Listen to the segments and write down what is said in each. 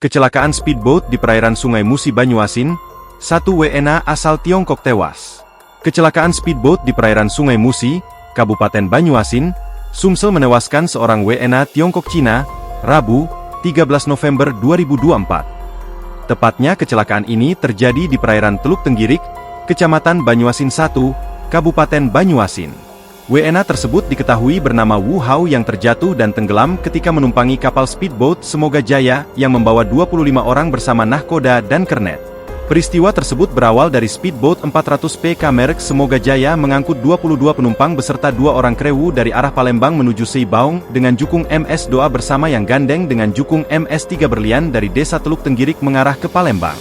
Kecelakaan speedboat di perairan Sungai Musi Banyuasin, 1 WNA asal Tiongkok tewas. Kecelakaan speedboat di perairan Sungai Musi, Kabupaten Banyuasin, Sumsel menewaskan seorang WNA Tiongkok Cina, Rabu, 13 November 2024. Tepatnya kecelakaan ini terjadi di perairan Teluk Tenggirik, Kecamatan Banyuasin 1, Kabupaten Banyuasin. WNA tersebut diketahui bernama Wu Hao yang terjatuh dan tenggelam ketika menumpangi kapal speedboat Semoga Jaya yang membawa 25 orang bersama nahkoda dan kernet. Peristiwa tersebut berawal dari speedboat 400 PK merek Semoga Jaya mengangkut 22 penumpang beserta 2 orang krewu dari arah Palembang menuju Seibaung dengan jukung MS Doa bersama yang gandeng dengan jukung MS 3 Berlian dari Desa Teluk Tenggirik mengarah ke Palembang.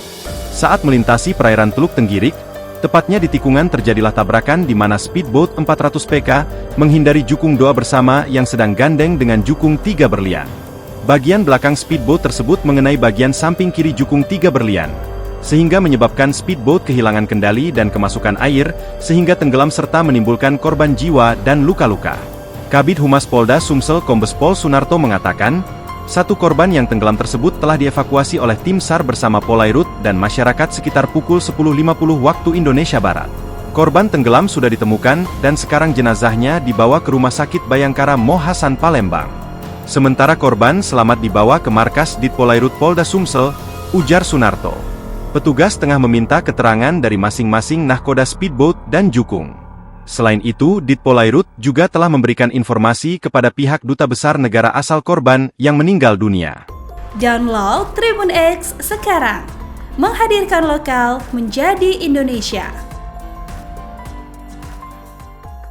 Saat melintasi perairan Teluk Tenggirik, tepatnya di tikungan terjadilah tabrakan di mana speedboat 400 PK menghindari jukung Doa bersama yang sedang gandeng dengan jukung 3 Berlian. Bagian belakang speedboat tersebut mengenai bagian samping kiri jukung 3 Berlian, sehingga menyebabkan speedboat kehilangan kendali dan kemasukan air, sehingga tenggelam serta menimbulkan korban jiwa dan luka-luka. Kabid Humas Polda Sumsel Kombes Pol Sunarto mengatakan, 1 korban yang tenggelam tersebut telah dievakuasi oleh tim SAR bersama Polairut dan masyarakat sekitar pukul 10.50 waktu Indonesia Barat. Korban tenggelam sudah ditemukan dan sekarang jenazahnya dibawa ke Rumah Sakit Bayangkara Mohasan Palembang. Sementara korban selamat dibawa ke markas Dit Polairut Polda Sumsel, ujar Sunarto. Petugas tengah meminta keterangan dari masing-masing nahkoda speedboat dan jukung. Selain itu, Dit Polairut juga telah memberikan informasi kepada pihak Duta Besar negara asal korban yang meninggal dunia. Download Tribun X sekarang, menghadirkan lokal menjadi Indonesia.